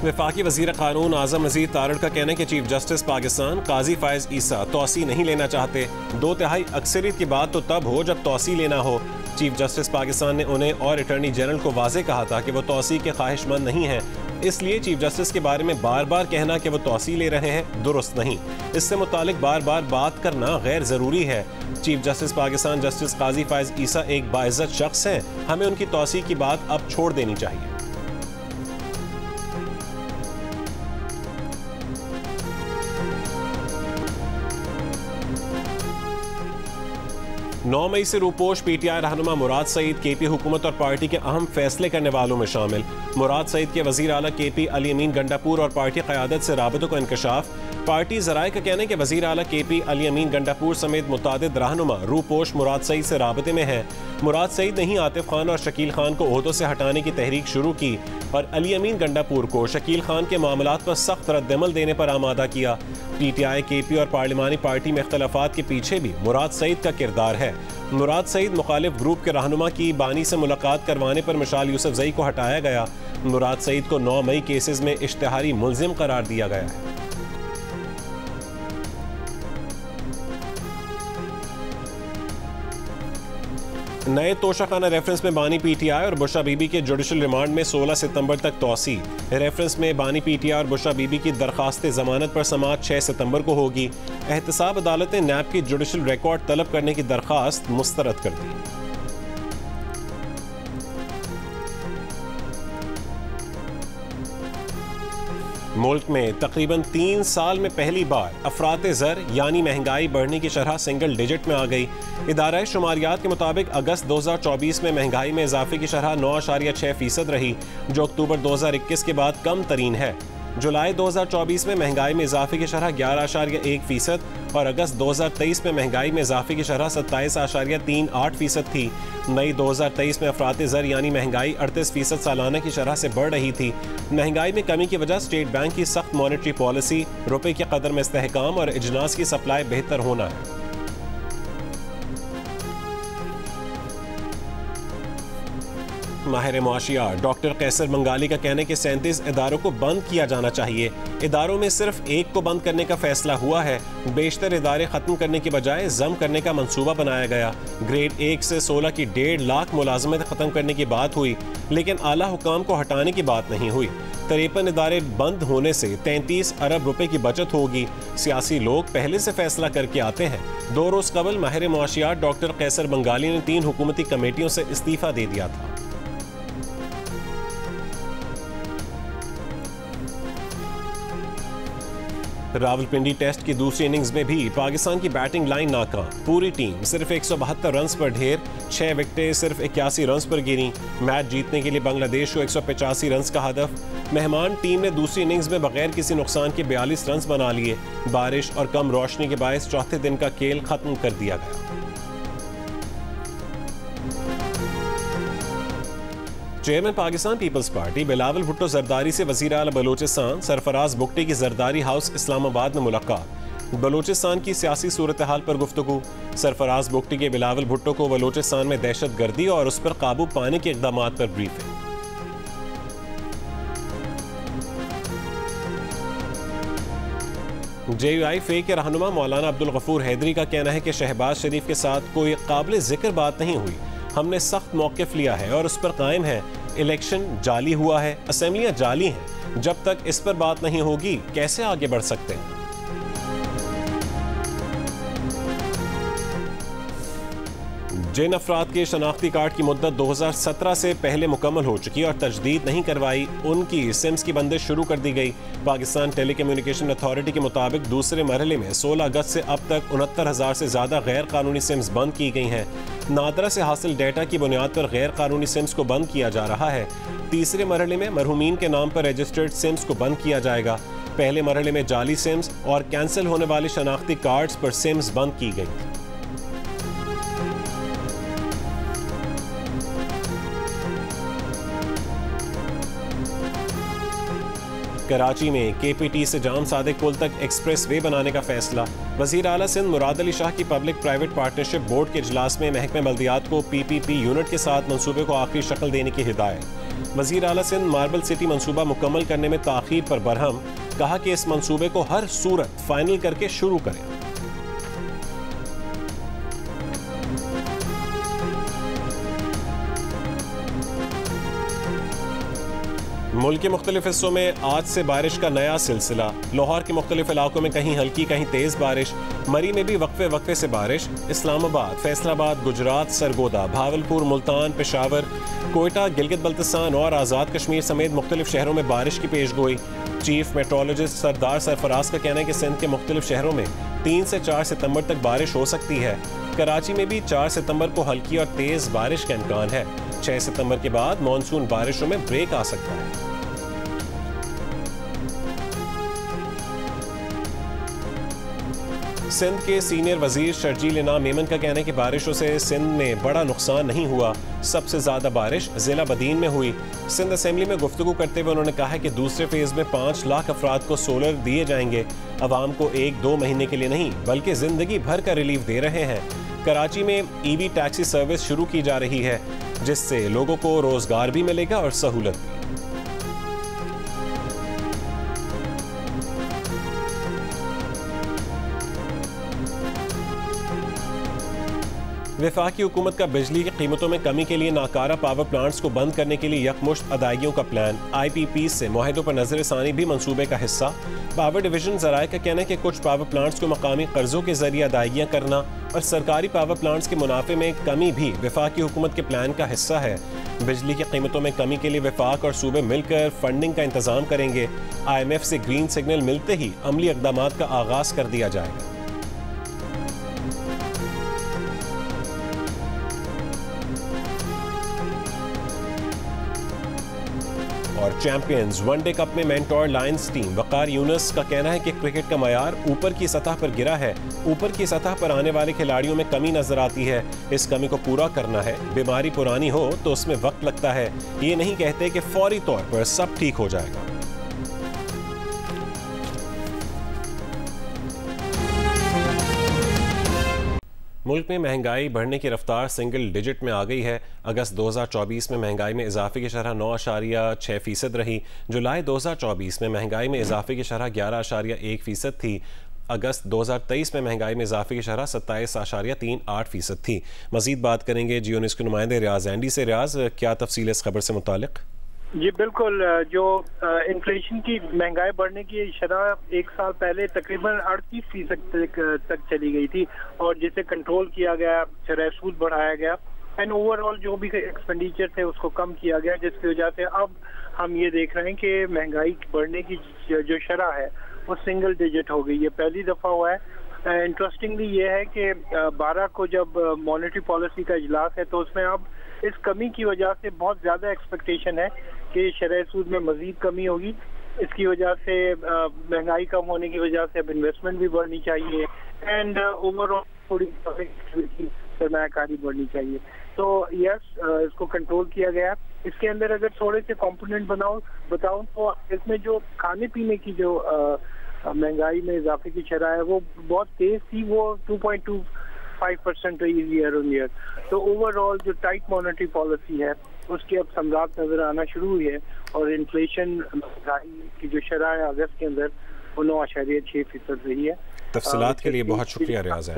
वफाकी वज़ीर क़ानून आज़म नज़ीर तारड़ का कहना है कि चीफ जस्टिस पाकिस्तान काजी फ़ायज़ ईसा तौसी नहीं लेना चाहते। 2/3 अक्सरियत की बात तो तब हो जब तौसी लेना हो। चीफ जस्टिस पाकिस्तान ने उन्हें और अटॉर्नी जनरल को वाज़े कहा था कि वो तौसी के ख्वाहिशमंद नहीं हैं, इसलिए चीफ जस्टिस के बारे में बार बार कहना कि वो तौसी ले रहे हैं दुरुस्त नहीं। इससे मुतालिक बार बार बात करना गैर ज़रूरी है। चीफ जस्टिस पाकिस्तान जस्टिस काजी फ़ायज़ ईसा एक बाइज़्ज़त शख्स हैं, हमें उनकी तौसी की बात अब छोड़ देनी चाहिए। 9 मई से रूपोश पीटीआई रहनुमा मुराद सईद केपी हुकूमत और पार्टी के अहम फैसले करने वालों में शामिल। मुराद सईद के वज़ीर आला केपी अली अमीन गंडापुर और पार्टी क़यादत से राबतों का इंकशाफ। पार्टी ज़राए का कहना है कि वज़ीर आला केपी अली अमीन गंडापुर समेत मुतादिद रहनुमा रूपोश मुराद सईद से राबते में हैं। मुराद सईद ने ही आतिफ खान और शकील खान को ओहदों से हटाने की तहरीक शुरू की और अली अमीन गंडापुर को शकील खान के मामलात पर सख्त रद्दमल देने पर आमादा किया। पीटीआई, केपी और पार्लिमानी पार्टी में इख्तलाफात के पीछे भी मुराद सईद का किरदार है। मुराद सईद मुखालिफ ग्रुप के रहनुमा की बानी से मुलाकात करवाने पर मिशाल यूसुफजई को हटाया गया। मुराद सईद को 9 मई केसेस में इश्तिहारी मुल्जिम करार दिया गया है। नए तोशाखाना रेफरेंस में बानी पीटीआई और बुशरा बीबी के जुडिशल रिमांड में 16 सितंबर तक तौसी। रेफरेंस में बानी पीटीआई और बुशरा बीबी की दरखास्त जमानत पर समाअत 6 सितंबर को होगी। एहतसाब अदालत ने नैब की जुडिशल रिकॉर्ड तलब करने की दरखास्त मुस्तरद कर दी। मुल्क में तकरीबन 3 साल में पहली बार अफरात ज़र यानी महंगाई बढ़ने की शरह सिंगल डिजिट में आ गई। इदारा शुमारियात के मुताबिक अगस्त 2024 में महंगाई में इजाफे की शरह 9.6% रही, जो अक्टूबर 2021 के बाद कम तरीन है। जुलाई 2024 में महंगाई में इजाफे की शरह 11.1% और अगस्त 2023 में महंगाई में इजाफे की शरह 27.38% थी। मई 2023 में अफरात ज़र यानी महंगाई 38% सालाना की शरह से बढ़ रही थी। महंगाई में कमी की वजह स्टेट बैंक की सख्त मॉनेटरी पॉलिसी, रुपए की कदर में इस्तेहकाम और इजनास की सप्लाई बेहतर होना है। माहिर मुआशियात डॉक्टर कैसर बंगाली का कहना है कि 37 इदारों को बंद किया जाना चाहिए। इदारों में सिर्फ एक को बंद करने का फैसला हुआ है। बेशतर इदारे ख़त्म करने की बजाय जम करने का मंसूबा बनाया गया। ग्रेड 1 से 16 की 1.5 लाख मुलाजमत ख़त्म करने की बात हुई, लेकिन आला हुकाम को हटाने की बात नहीं हुई। 53 इदारे बंद होने से 33 अरब रुपए की बचत होगी। सियासी लोग पहले से फैसला करके आते हैं। 2 रोज़ कबल माहिर मुआशियात डॉक्टर कैसर बंगाली ने 3 हुकूमती कमेटियों से इस्तीफ़ा दे दिया था। रावलपिंडी टेस्ट की दूसरी इनिंग्स में भी पाकिस्तान की बैटिंग लाइन नाकाम। पूरी टीम सिर्फ 172 रन्स पर ढेर, 6 विकेटें सिर्फ 81 रन्स पर गिरी। मैच जीतने के लिए बांग्लादेश को 185 रन्स का हदफ। मेहमान टीम ने दूसरी इनिंग्स में बगैर किसी नुकसान के 42 रन्स बना लिए। बारिश और कम रोशनी के बायस चौथे दिन का खेल खत्म कर दिया गया। Chairman Pakistan peoples party Bilawal Bhutto Zardari से वज़ीर आला बलोचिस्तान सरफराज बुगटी की जरदारी हाउस इस्लामाबाद में मुलाकात। बलोचिस्तान की सियासी सूरत हाल पर गुफ्तगू। सरफराज बुगटी के बिलावल भुट्टो को बलोचिस्तान में दहशत गर्दी और उस पर काबू पाने के इक़दाम पर ब्रीफिंग। JUI के रहनुमा मौलाना अब्दुल गफूर हैदरी का कहना है कि शहबाज शरीफ के साथ कोई काबिल जिक्र बात नहीं हुई। हमने सख्त मौक़िफ़ लिया है और उस पर कायम है। इलेक्शन जाली हुआ है, असेंबलियाँ जाली हैं। जब तक इस पर बात नहीं होगी कैसे आगे बढ़ सकते हैं। जिन अफराद के शनाख्ती कार्ड की मुद्दत 2017 से पहले मुकम्मल हो चुकी और तजदीद नहीं करवाई, उनकी सिम्स की बंदिश शुरू कर दी गई। पाकिस्तान टेलीकम्युनिकेशन अथॉरिटी के मुताबिक दूसरे मरहले में 16 अगस्त से अब तक 69,000 से ज़्यादा गैर कानूनी सिम्स बंद की गई हैं। नादरा से हासिल डेटा की बुनियाद पर गैर कानूनी सिम्स को बंद किया जा रहा है। तीसरे मरहले में मरहूमीन के नाम पर रजिस्टर्ड सिम्स को बंद किया जाएगा। पहले मरहले में जाली सिम्स और कैंसिल होने वाले शनाख्ती कार्ड्स पर सिम्स बंद की गई। कराची में KPT से जाम सादिक पुल तक एक्सप्रेस वे बनाने का फैसला। वज़ीर आला सिंध मुराद अली शाह की पब्लिक प्राइवेट पार्टनरशिप बोर्ड के इजलास में महकमे बल्दियात को PPP यूनिट के साथ मंसूबे को आखिरी शक्ल देने की हिदायत। वज़ीर आला सिंध मार्बल सिटी मंसूबा मुकम्मल करने में ताख़ीर पर बरहम, कहा कि इस मंसूबे को हर सूरत फाइनल करके शुरू करें। मुल्क के मुख्तलिफ हिस्सों में आज से बारिश का नया सिलसिला। लाहौर के मुख्तलिफ इलाकों में कहीं हल्की कहीं तेज़ बारिश। मरी में भी वक्फे वक्फे से बारिश। इस्लामाबाद, फैसलाबाद, गुजरात, सरगोदा, भावलपुर, मुल्तान, पेशावर, कोयटा, गिलगित बल्तिस्तान और आज़ाद कश्मीर समेत मुख्तलिफ शहरों में बारिश की पेशगोई। चीफ मेट्रोलॉजिस्ट सरदार सरफराज का कहना है कि सिंध के मुख्तलिफ शहरों में 3 से 4 सितंबर तक बारिश हो सकती है। कराची में भी 4 सितंबर को हल्की और तेज़ बारिश का इम्कान है। 6 सितंबर के बाद मानसून बारिशों में ब्रेक आ सकता है। सिंध के सीनियर वजीर शर्जील इनाम मेमन का कहना है कि बारिशों से सिंध में बड़ा नुकसान नहीं हुआ। सबसे ज्यादा बारिश जिला बदीन में हुई। सिंध असेंबली में गुफ्तगू करते हुए उन्होंने कहा कि दूसरे फेज में 5 लाख अफराद को सोलर दिए जाएंगे। अवाम को 1-2 महीने के लिए नहीं बल्कि जिंदगी भर का रिलीफ दे रहे हैं। कराची में EV टैक्सी सर्विस शुरू की जा रही है, जिससे लोगों को रोजगार भी मिलेगा और सहूलत भी। वफाकी हुकूमत का बिजली की कीमतों में कमी के लिए नाकारा पावर प्लांट्स को बंद करने के लिए यकमुश्त अदायगियों का प्लान। IPP से मुआहदों पर नजर सानी भी मंसूबे का हिस्सा। पावर डिवीजन ज़राए का कहना है कि कुछ पावर प्लांट्स को मकामी कर्जों के जरिए अदायगियाँ करना और सरकारी पावर प्लांट्स के मुनाफे में कमी भी वफाकी हुकूमत के प्लान का हिस्सा है। बिजली की कीमतों में कमी के लिए वफाक और सूबे मिलकर फंडिंग का इंतजाम करेंगे। IMF से ग्रीन सिग्नल मिलते ही अमली इक़दामात का आगाज कर दिया जाएगा। और चैंपियंस वनडे कप में मेंटोर लायंस टीम वकार यूनुस का कहना है कि क्रिकेट का मयार ऊपर की सतह पर गिरा है। ऊपर की सतह पर आने वाले खिलाड़ियों में कमी नजर आती है। इस कमी को पूरा करना है। बीमारी पुरानी हो तो उसमें वक्त लगता है। ये नहीं कहते कि फौरी तौर पर सब ठीक हो जाएगा। मुल्क में महंगाई बढ़ने की रफ्तार सिंगल डिजिट में आ गई है। अगस्त 2024 में महंगाई में इजाफे की शरह 9.6% रही। जुलाई 2024 में महंगाई में इजाफे की शरह 11.1% थी। अगस्त 2023 में महंगाई में इजाफे की शरह 27.38% थी। मजीद बात करेंगे जियो न्यूज़ के नुमाइंदे रियाज एंडी से। रियाज, क्या तफसील इस खबर से मुतालिक? जी बिल्कुल, जो इन्फ्लेशन की महंगाई बढ़ने की शरह 1 साल पहले तकरीबन 38% तक चली गई थी और जिसे कंट्रोल किया गया, शरह सूद बढ़ाया गया एंड ओवरऑल जो भी एक्सपेंडिचर थे उसको कम किया गया, जिसकी वजह से अब हम ये देख रहे हैं कि महंगाई बढ़ने की जो शरह है वो सिंगल डिजिट हो गई है। पहली दफ़ा हुआ है। इंटरेस्टिंगली ये है कि 12 को जब मॉनेटरी पॉलिसी का इजलास है तो उसमें अब इस कमी की वजह से बहुत ज़्यादा एक्सपेक्टेशन है कि शरह सूद में मजीद कमी होगी। इसकी वजह से महंगाई कम होने की वजह से अब इन्वेस्टमेंट भी बढ़नी चाहिए एंड ओवरऑल थोड़ी सरमायाकारी बढ़नी चाहिए। तो यस, इसको कंट्रोल किया गया। इसके अंदर अगर थोड़े से कंपोनेंट बताऊं तो इसमें जो खाने पीने की जो महंगाई में इजाफे की शरह है वो बहुत तेज थी। वो 2.25% रही ईयर ऑन ईयर। तो ओवरऑल जो टाइट मॉनेटरी पॉलिसी है उसकी अब समरात नजर आना शुरू हुई है और इन्फ्लेशन की जो शरह है अगस्त के अंदर वो 9.6% रही है। तफसीलात के लिए बहुत शुक्रिया रियाज।